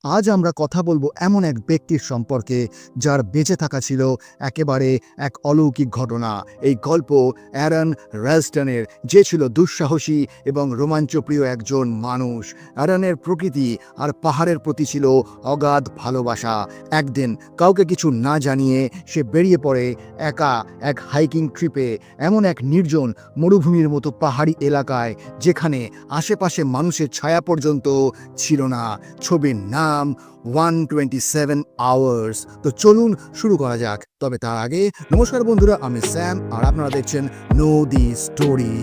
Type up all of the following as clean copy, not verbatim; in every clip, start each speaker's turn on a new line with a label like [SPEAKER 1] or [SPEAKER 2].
[SPEAKER 1] আজ আমরা কথা বলবো এমন এক ব্যক্তির সম্পর্কে যার বেঁচে থাকা ছিল একেবারে এক অলৌকিক ঘটনা। এই গল্প অ্যারন রেলস্টনের, যে ছিল দুঃসাহসী এবং রোমাঞ্চপ্রিয় একজন মানুষ। অ্যারনের প্রকৃতি আর পাহাড়ের প্রতি ছিল অগাধ ভালোবাসা। একদিন কাউকে কিছু না জানিয়ে সে বেরিয়ে পড়ে একা এক হাইকিং ট্রিপে, এমন এক নির্জন মরুভূমির মতো পাহাড়ি এলাকায় যেখানে আশেপাশে মানুষের ছায়া পর্যন্ত ছিল না। ছবির নাম 127 আওয়ার্স। তো চলুন শুরু করা যাক। তবে তার আগে নমস্কার বন্ধুরা, আমি স্যাম আর আপনারা দেখছেন নো দি স্টোরি।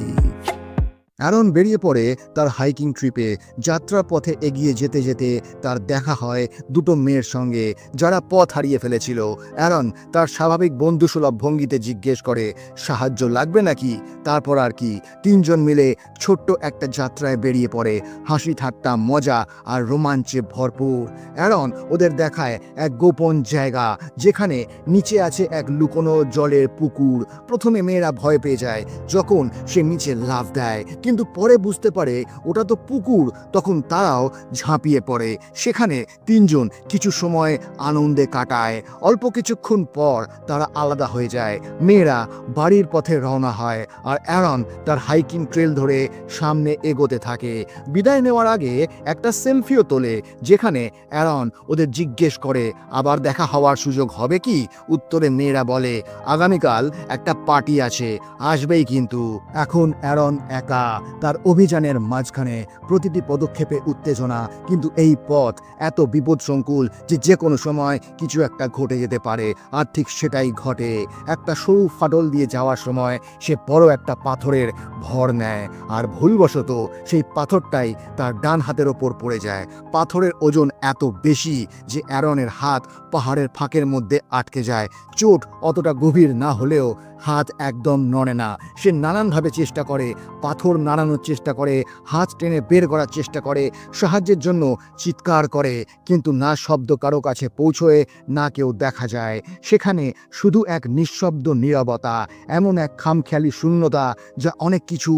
[SPEAKER 1] অ্যারন বেরিয়ে পড়ে তার হাইকিং ট্রিপে। যাত্রার পথে এগিয়ে যেতে যেতে তার দেখা হয় দুটো মেয়ের সঙ্গে যারা পথ হারিয়ে ফেলেছিল। অ্যারন তার স্বাভাবিক বন্ধুসুলভ ভঙ্গিতে জিজ্ঞেস করে, সাহায্য লাগবে নাকি? তারপর আর কি, তিনজন মিলে ছোট্ট একটা যাত্রায় বেরিয়ে পড়ে, হাসি ঠাট্টা, মজা আর রোমাঞ্চে ভরপুর। অ্যারন ওদের দেখায় এক গোপন জায়গা যেখানে নিচে আছে এক লুকোনো জলের পুকুর। প্রথমে মেয়েরা ভয় পেয়ে যায় যখন সে নিচে লাফ দেয়, কিন্তু পরে বুঝতে পারে ওটা তো পুকুর। তখন তারাও ঝাঁপিয়ে পড়ে। সেখানে তিনজন কিছু সময় আনন্দে কাটায়। অল্প কিছুক্ষণ পর তারা আলাদা হয়ে যায়। মেয়েরা বাড়ির পথে রওনা হয় আর অ্যারন তার হাইকিং ট্রেল ধরে সামনে এগোতে থাকে। বিদায় নেওয়ার আগে একটা সেলফিও তোলে, যেখানে অ্যারন ওদের জিজ্ঞেস করে, আবার দেখা হওয়ার সুযোগ হবে কি? উত্তরে মেয়েরা বলে, আগামীকাল একটা পার্টি আছে, আসবেই কিন্তু। এখন অ্যারন একা, তার অভিযানের মাঝখানে প্রতিটি পদক্ষেপে উত্তেজনা, কিন্তু এই পথ এত বিপদসংকুল যে যে কোনো সময় কিছু একটা ঘটে যেতে পারে। আর ঠিক সেটাই ঘটে। একটা সরু ফাটল দিয়ে যাওয়ার সময় সে বড় একটা পাথরের ভর নেয়, আর ভুলবশত সেই পাথরটাই তার ডান হাতের ওপর পড়ে যায়। পাথরের ওজন এত বেশি যে অ্যারনের হাত পাহাড়ের ফাঁকের মধ্যে আটকে যায়। চোট অতটা গভীর না হলেও হাত একদম নড়ে না। সে নানানভাবে চেষ্টা করে, পাথর নাড়ানোর চেষ্টা করে, হাত টেনে বের করার চেষ্টা করে, সাহায্যের জন্য চিৎকার করে, কিন্তু না শব্দ কারো কাছে পৌঁছয়, না কেউ দেখা যায়। সেখানে শুধু এক নিঃশব্দ নীরবতা, এমন এক খামখেয়ালি শূন্যতা যা অনেক কিছু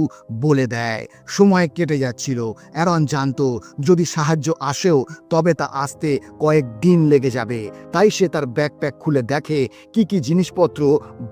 [SPEAKER 1] বলে দেয়। সময় কেটে যাচ্ছিল। অ্যারন জানতো যদি সাহায্য আসেও তবে তা আসতে কয়েকদিন লেগে যাবে। তাই সে তার ব্যাকপ্যাক খুলে দেখে কি কি জিনিসপত্র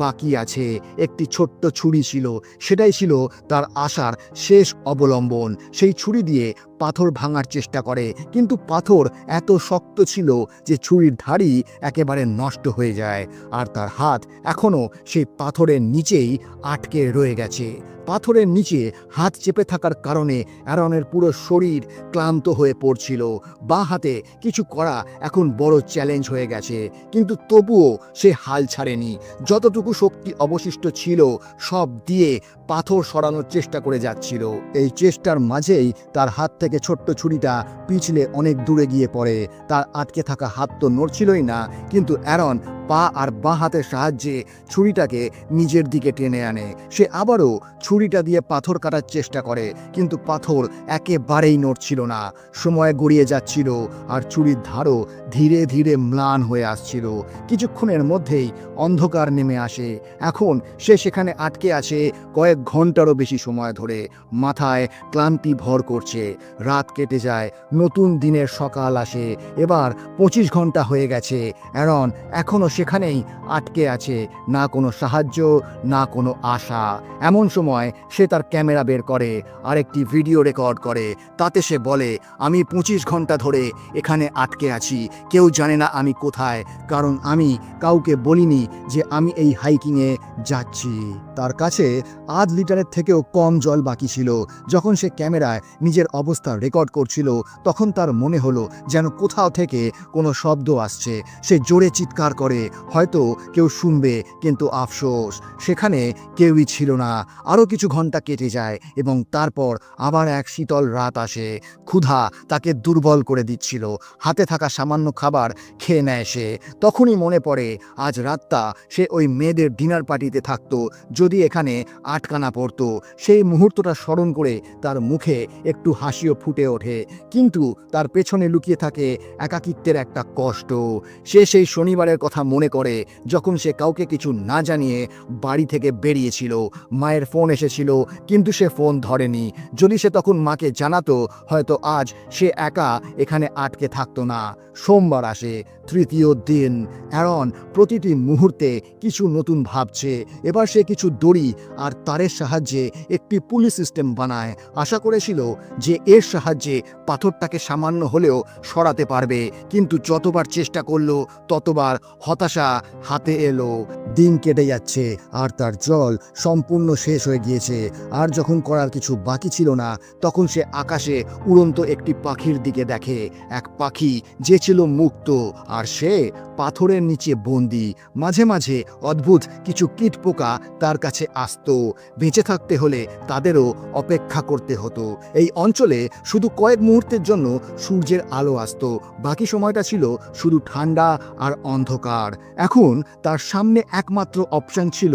[SPEAKER 1] বাকি আছে। একটি ছোট্ট ছুরি ছিল, সেটাই ছিল তার আশার শেষ অবলম্বন। সেই ছুরি দিয়ে পাথর ভাঙার চেষ্টা করে, কিন্তু পাথর এত শক্ত ছিল যে ছুরির ধারই একেবারে নষ্ট হয়ে যায়, আর তার হাত এখনও সেই পাথরের নিচেই আটকে রয়ে গেছে। পাথরের নিচে হাত চেপে থাকার কারণে অ্যারনের পুরো শরীর ক্লান্ত হয়ে পড়ছিল। বাঁ হাতে কিছু করা এখন বড় চ্যালেঞ্জ হয়ে গেছে, কিন্তু তবুও সে হাল ছাড়েনি। যতটুকু শক্তি অবশিষ্ট ছিল সব দিয়ে পাথর সরানোর চেষ্টা করে যাচ্ছিল। এই চেষ্টার মাঝেই তার হাত থেকে ছোট্ট ছুরিটা পিছলে অনেক দূরে গিয়ে পড়ে। তার আটকে থাকা হাত তো নড়ছিলই না, কিন্তু অ্যারন পা আর বাঁ হাতের সাহায্যে ছুরিটাকে নিজের দিকে টেনে আনে। সে আবারও ছুরিটা দিয়ে পাথর কাটার চেষ্টা করে, কিন্তু পাথর একেবারেই নড়ছিল না। সময় গড়িয়ে যাচ্ছিল আর ছুরির ধারও ধীরে ধীরে ম্লান হয়ে আসছিল। কিছুক্ষণের মধ্যেই অন্ধকার নেমে আসে। এখন সে সেখানে আটকে আছে কয়েক ঘন্টারও বেশি সময় ধরে। মাথায় ক্লান্তি ভর করছে। রাত কেটে যায়, নতুন দিনের সকাল আসে। এবার 25 ঘন্টা হয়ে গেছে। অ্যারন এখনও সেখানেই আটকে আছে, না কোনো সাহায্য, না কোনো আশা। এমন সময় সে তার ক্যামেরা বের করে আর একটি ভিডিও রেকর্ড করে। তাতে সে বলে, আমি 25 ঘন্টা ধরে এখানে আটকে আছি। কেউ জানে না আমি কোথায়, কারণ আমি কাউকে বলিনি যে আমি এই হাইকিংয়ে যাচ্ছি। তার কাছে আধ লিটারের থেকেও কম জল বাকি ছিল। যখন সে ক্যামেরায় নিজের অবস্থা রেকর্ড করছিল তখন তার মনে হলো যেন কোথাও থেকে কোনো শব্দ আসছে। সে জোরে চিৎকার করে, হয়তো কেউ শুনবে, কিন্তু আফসোস, সেখানে কেউই ছিল না। আরও কিছু ঘন্টা কেটে যায় এবং তারপর আবার এক শীতল রাত আসে। ক্ষুধা তাকে দুর্বল করে দিচ্ছিল। হাতে থাকা সামান্য খাবার খেয়ে নেয় সে। তখনই মনে পড়ে আজ রাতটা সে ওই মেয়েদের ডিনার পার্টিতে থাকতো, যদি এখানে আটকানা পড়তো। সেই মুহূর্তটা স্মরণ করে তার মুখে একটু হাসিও ফুটে ওঠে, কিন্তু তার পেছনে লুকিয়ে থাকে একাকিত্বের একটা কষ্ট। সে সেই শনিবারের কথা মনে করে যখন সে কাউকে কিছু না জানিয়ে বাড়ি থেকে বেরিয়েছিল। মায়ের ফোন এসেছিল, কিন্তু সে ফোন ধরেনি। যদি সে তখন মাকে জানাতো, হয়তো আজ সে একা এখানে আটকে থাকতো না। সোমবার আসে, তৃতীয় দিন। অ্যারন প্রতিটি মুহূর্তে কিছু নতুন ভাবছে। এবার সে কিছু দড়ি আর তারের সাহায্যে একটি পুলি সিস্টেম বানায়। আশা করেছিল যে এর সাহায্যে পাথরটাকে সামান্য হলেও সরাতে পারবে, কিন্তু যতবার চেষ্টা করলো ততবার হতাশা হাতে এলো। দিন কেটে যাচ্ছে আর তার জল সম্পূর্ণ শেষ হয়ে গিয়েছে। আর যখন করার কিছু বাকি ছিল না, তখন সে আকাশে উড়ন্ত একটি পাখির দিকে দেখে। এক পাখি যে ছিল মুক্ত, আর সে পাথরের নিচে বন্দি। মাঝে মাঝে অদ্ভুত কিছু কীটপোকা তার কাছে আসতো। বেঁচে থাকতে হলে তাদেরও অপেক্ষা করতে হতো। এই অঞ্চলে শুধু কয়েক মুহূর্তের জন্য সূর্যের আলো আসতো, বাকি সময়টা ছিল শুধু ঠান্ডা আর অন্ধকার। এখন তার সামনে একমাত্র অপশন ছিল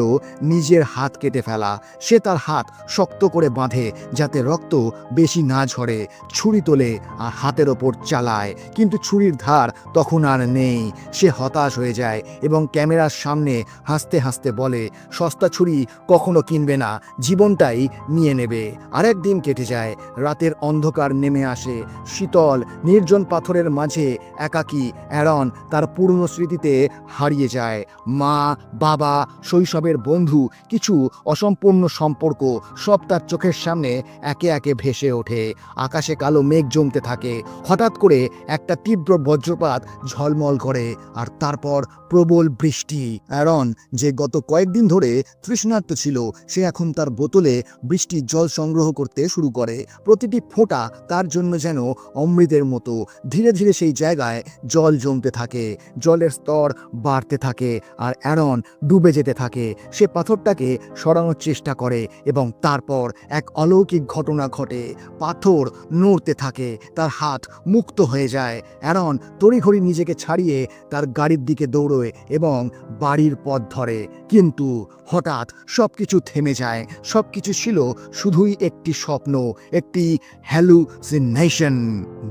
[SPEAKER 1] নিজের হাত কেটে ফেলা। সে তার হাত শক্ত করে বাঁধে যাতে রক্ত বেশি না ঝরে, ছুরি তোলে আর হাতের ওপর চালায়, কিন্তু ছুরির ধার তখন আর নেই। সে হতাশ হয়ে যায় এবং ক্যামেরার সামনে হাসতে হাসতে বলে, সস্তা ছুরি কখনো কিনবে না, জীবনটাই নিয়ে নেবে। আরেক দিন কেটে যায়। রাতের অন্ধকার নেমে আসে। শীতল নির্জন পাথরের মাঝে একাকী অ্যারন তার পুরনো স্মৃতিতে হারিয়ে যায়। মা, বাবা, শৈশবের বন্ধু, কিছু অসম্পূর্ণ সম্পর্ক সব তার চোখের সামনে একে একে ভেসে ওঠে। আকাশে কালো মেঘ জমতে থাকে। হঠাৎ করে একটা তীব্র বজ্রপাত ঝলমল করে, আর তারপর প্রবল বৃষ্টি। অ্যারন, যে গত কয়েকদিন ধরে তৃষ্ণার্ত ছিল, সে এখন তার বোতলে বৃষ্টির জল সংগ্রহ করতে শুরু করে। প্রতিটি ফোঁটা তার জন্য যেন অমৃতের মতো। ধীরে ধীরে সেই জায়গায় জল জমতে থাকে, জলের স্তর বাড়তে থাকে, আর অ্যারন ডুবে যেতে থাকে। সে পাথরটাকে সরানোর চেষ্টা করে এবং তারপর এক অলৌকিক ঘটনা ঘটে। পাথর নড়তে থাকে, তার হাত মুক্ত হয়ে যায়। অ্যারন তড়িঘড়ি নিজেকে ছাড়িয়ে তার গাড়ির দিকে দৌড়োয় এবং বাড়ির পথ ধরে। কিন্তু হঠাৎ সবকিছু থেমে যায়। সবকিছু ছিল শুধুই একটি স্বপ্ন, একটি হ্যালুসিনেশন।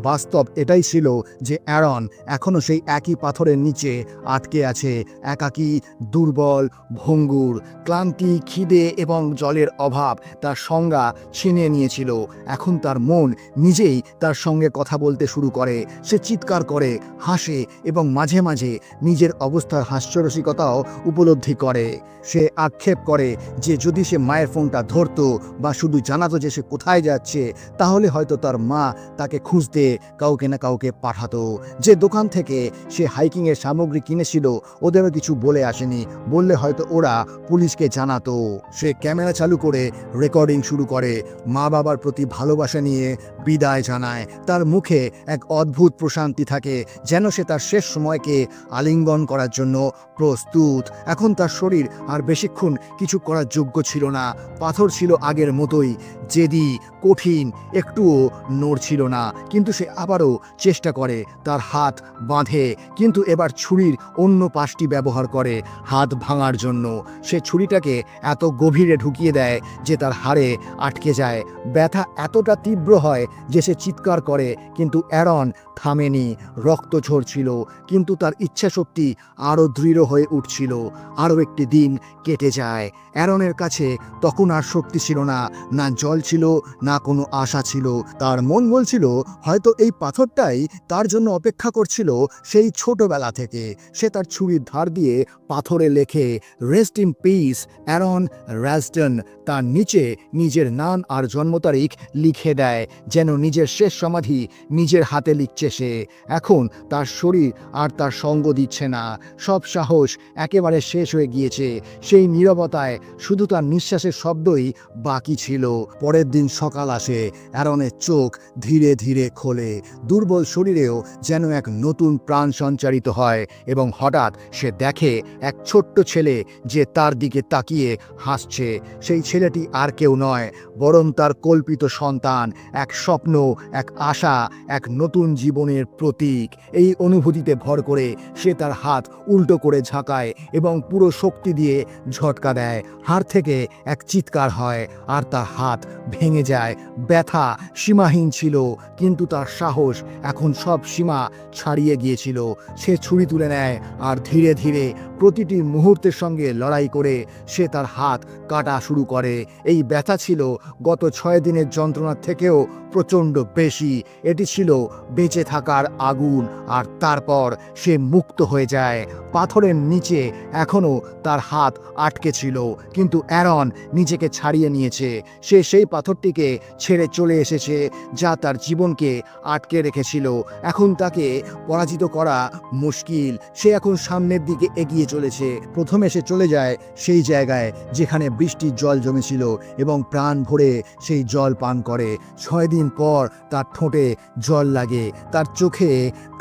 [SPEAKER 1] বাস্তব এটাই ছিল যে অ্যারন এখনো সেই একই পাথরের নিচে আটকে আছে, একাকী, দুর্বল, ভঙ্গুর। ক্লান্তি, খিদে এবং জলের অভাব তার সংজ্ঞা ছিনিয়ে নিয়েছিল। এখন তার মন নিজেই তার সঙ্গে কথা বলতে শুরু করে। সে চিৎকার করে, হাসে এবং মাঝে মাঝে নিজের অবস্থার হাস্যরসিকতাও উপলব্ধি করে। সে আক্ষেপ করে যে যদি সে মায়ের ফোনটা ধরতো বা শুধু জানাতো যে সে কোথায় যাচ্ছে, তাহলে হয়তো তার মা তাকে খুঁজতে কাউকে না কাউকে পাঠাতো। যে দোকান থেকে সে হাইকিংয়ের সামগ্রী কিনেছিল, ওদেরও কিছু বলে আসেনি। বললে হয়তো ওরা পুলিশকে জানাতো। সে ক্যামেরা চালু করে রেকর্ডিং শুরু করে, মা বাবার প্রতি ভালোবাসা নিয়ে বিদায় জানায়। তার মুখে এক অদ্ভুত প্রশান্তি থাকে, যেন সে তার শেষ সময়কে আলিঙ্গন করার জন্য প্রস্তুত। এখন তার শরীর আর বেশিক্ষণ কিছু করার যোগ্য ছিল না। পাথর ছিল আগের মতোই, জেদি, কঠিন, একটুও নড়ছিল না। কিন্তু সে আবারও চেষ্টা করে। তার হাত বাঁধে, কিন্তু এবার ছুরির অন্য পাশটি ব্যবহার করে হাত ভাঙার জন্য। সে ছুরিটাকে এত গভীরে ঢুকিয়ে দেয় যে তার হাড়ে আটকে যায়। ব্যথা এতটা তীব্র হয় যে সে চিৎকার করে, কিন্তু অ্যারন থামেনি। রক্ত ঝরছিল, কিন্তু তার ইচ্ছাশক্তি আরও দৃঢ় হয়ে উঠছিল। আরও একটি দিন কেটে যায়। অ্যারনের কাছে তখন আর শক্তি ছিল না, না জল ছিল, না কোনো আশা ছিল। তার মন বলছিল হয়তো এই পাথরটাই তার জন্য অপেক্ষা করছিল সেই ছোটবেলা থেকে। সে তার ছুরির ধার দিয়ে পাথরে লেখে, rest in peace Aaron Ralston. তার নিচে নিজের নাম আর জন্ম তারিখ লিখে দেয়, যেন নিজের শেষ সমাধি নিজের হাতে লিখছে সে। এখন তার শরীর আর তার সঙ্গ দিচ্ছে না। সব সাহস একেবারে শেষ হয়ে গিয়েছে। সেই নীরবতায় শুধু তার নিঃশ্বাসের শব্দই বাকি ছিল। পরের দিন সকাল আসে। অ্যারনের চোখ ধীরে ধীরে খোলে। দুর্বল শরীরেও যেন এক নতুন প্রাণ সঞ্চারিত হয়, এবং হঠাৎ সে দেখে এক ছোট্ট ছেলে যে তার দিকে তাকিয়ে হাসছে। সেই ছেলেটি আর কেউ নয়, বরং তার কল্পিত সন্তান। এক স্বপ্ন, এক আশা, এক নতুন জীবন বোনের প্রতীক। এই অনুভূতিতে ভর করে সে তার হাত উল্টো করে ঝাঁকায় এবং পুরো শক্তি দিয়ে ঝটকা দেয়। হাড় থেকে এক চিৎকার হয় আর তার হাত ভেঙে যায়। ব্যথা সীমাহীন ছিল, কিন্তু তার সাহস এখন সব সীমা ছাড়িয়ে গিয়েছিল। সে ছুরি তুলে নেয় আর ধীরে ধীরে প্রতিটি মুহূর্তের সঙ্গে লড়াই করে সে তার হাত কাটা শুরু করে। এই ব্যথা ছিল গত 6 দিনের যন্ত্রণার থেকেও প্রচণ্ড বেশি। এটি ছিল বেঁচে থাকার আগুন। আর তারপর সে মুক্ত হয়ে যায়। পাথরের নিচে এখনও তার হাত আটকে ছিল, কিন্তু অ্যারন নিজেকে ছাড়িয়ে নিয়েছে। সে সেই পাথরটিকে ছেড়ে চলে এসেছে যা তার জীবনকে আটকে রেখেছিল। এখন তাকে পরাজিত করা মুশকিল। সে এখন সামনের দিকে এগিয়ে চলেছে। প্রথমে সে চলে যায় সেই জায়গায় যেখানে বৃষ্টির জল জমেছিল এবং প্রাণ ভরে সেই জল পান করে। 6 দিন পর তার ঠোঁটে জল লাগে, তার চোখে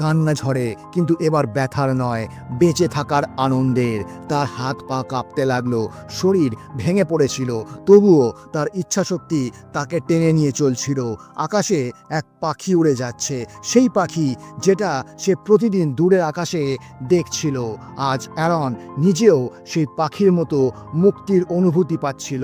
[SPEAKER 1] কান্না ঝরে, কিন্তু এবার ব্যথার নয়, বেঁচে থাকার আনন্দের। তার হাত পা কাঁপতে লাগলো, শরীর ভেঙে পড়েছিল, তবুও তার ইচ্ছাশক্তি তাকে টেনে নিয়ে চলছিল। আকাশে এক পাখি উড়ে যাচ্ছে, সেই পাখি যেটা সে প্রতিদিন দূরের আকাশে দেখছিল। আজ অ্যারন নিজেও সেই পাখির মতো মুক্তির অনুভূতি পাচ্ছিল।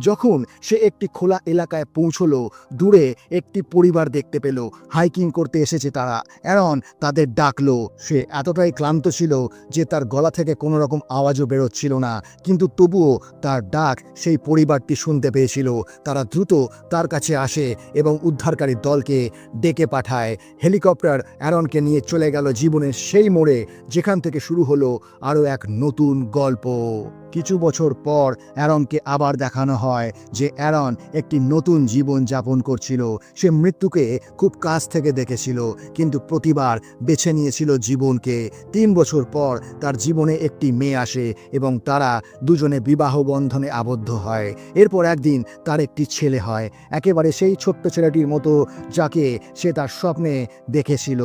[SPEAKER 1] যখন সে একটি খোলা এলাকায় পৌঁছলো, দূরে একটি পরিবার দেখতে পেল। হাইকিং করতে এসেছে তারা। অ্যারন তাদের ডাকলো। সে এতটাই ক্লান্ত ছিল যে তার গলা থেকে কোনো রকম আওয়াজও বেরোচ্ছিল না, কিন্তু তবুও তার ডাক সেই পরিবারটি শুনতে পেয়েছিল। তারা দ্রুত তার কাছে আসে এবং উদ্ধারকারী দলকে ডেকে পাঠায়। হেলিকপ্টার অ্যারনকে নিয়ে চলে গেল জীবনের সেই মোড়ে যেখান থেকে শুরু হলো আরও এক নতুন গল্প। কিছু বছর পর অ্যারনকে আবার দেখানো হয় যে অ্যারন একটি নতুন জীবন যাপন করছিল। সে মৃত্যুকে খুব কাছ থেকে দেখেছিল, কিন্তু প্রতিবার বেছে নিয়েছিল জীবনকে। 3 বছর পর তার জীবনে একটি মেয়ে আসে এবং তারা দুজনে বিবাহ বন্ধনে আবদ্ধ হয়। এরপর একদিন তার একটি ছেলে হয়, একেবারে সেই ছোট্ট ছেলেটির মতো যাকে সে তার স্বপ্নে দেখেছিল।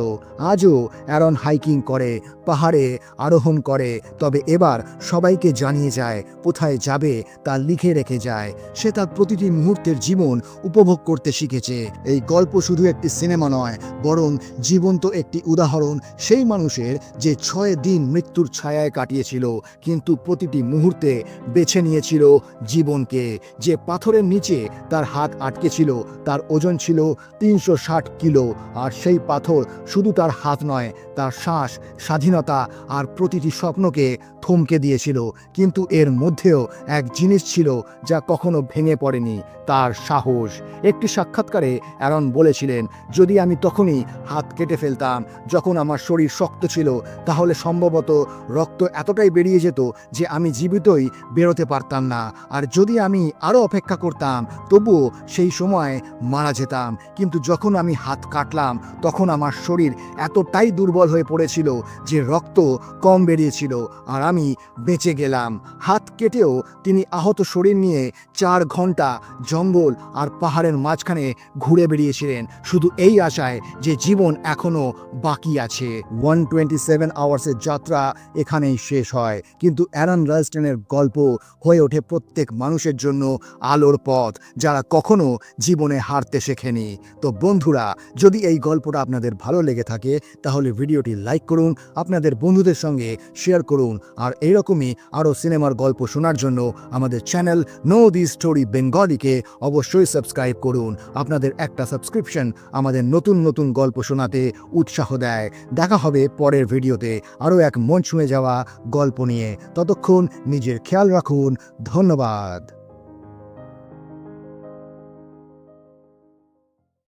[SPEAKER 1] আজও অ্যারন হাইকিং করে, পাহাড়ে আরোহণ করে, তবে এবার সবাইকে জানিয়ে যায় কোথায় যাবে তা লিখে রেখে যায়। সে তার প্রতিটি মুহূর্তের জীবন উপভোগ করতে শিখেছে। এই গল্প শুধু একটি সিনেমা নয়, বরং জীবন্ত একটি উদাহরণ সেই মানুষের যে 6 দিন মৃত্যুর ছায়ায় কাটিয়েছিল, কিন্তু প্রতিটি মুহূর্তে বেছে নিয়েছিল জীবনকে। যে পাথরের নিচে তার হাত আটকে ছিল তার ওজন ছিল 360 কিলো, আর সেই পাথর শুধু তার হাত নয়, তার শ্বাস, স্বাধীনতা আর প্রতিটি স্বপ্নকে থমকে দিয়েছিল। কিন্তু এর মধ্যেও এক জিনিস ছিল যা কখনো ভেঙে পড়েনি, তার সাহস। একটি সাক্ষাৎকারে অ্যারন বলেছিলেন, যদি আমি তখনই হাত কেটে ফেলতাম যখন আমার শরীর শক্ত ছিল, তাহলে সম্ভবত রক্ত এতটাই বেরিয়ে যেত যে আমি জীবিতই বেরোতে পারতাম না। আর যদি আমি আরও অপেক্ষা করতাম, তবুও সেই সময় মারা যেতাম। কিন্তু যখন আমি হাত কাটলাম, তখন আমার শরীর এতটাই দুর্বল হয়ে পড়েছিল যে রক্ত কম বেরিয়েছিল আর আমি বেঁচে গেলাম। হাত কেটেও তিনি আহত শরীর নিয়ে 4 ঘন্টা জঙ্গল আর পাহাড়ের মাঝখানে ঘুরে বেরিয়েছিলেন, শুধু এই আশায় যে জীবন এখনও বাকি আছে। 127 আওয়ার্সের যাত্রা এখানেই শেষ হয়, কিন্তু অ্যারন রালস্টনের গল্প হয়ে ওঠে প্রত্যেক মানুষের জন্য আলোর পথ, যারা কখনো জীবনে হারতে শেখেনি। তো বন্ধুরা, যদি এই গল্পটা আপনাদের ভালো লেগে থাকে তাহলে ভিডিওটি লাইক করুন, আপনাদের বন্ধুদের সঙ্গে শেয়ার করুন, আর এইরকমই আরও সিনেমার গল্প শোনার জন্য আমাদের চ্যানেল নো দি স্টোরি বেঙ্গলিকে অবশ্যই সাবস্ক্রাইব করুন। আপনাদের একটা সাবস্ক্রিপশন আমাদের নতুন নতুন গল্প শোনাতে উৎসাহ দেয়। দেখা হবে পরের ভিডিওতে আরও এক মন ছুঁয়ে যাওয়া গল্প নিয়ে। ততক্ষণ নিজের খেয়াল রাখুন। ধন্যবাদ।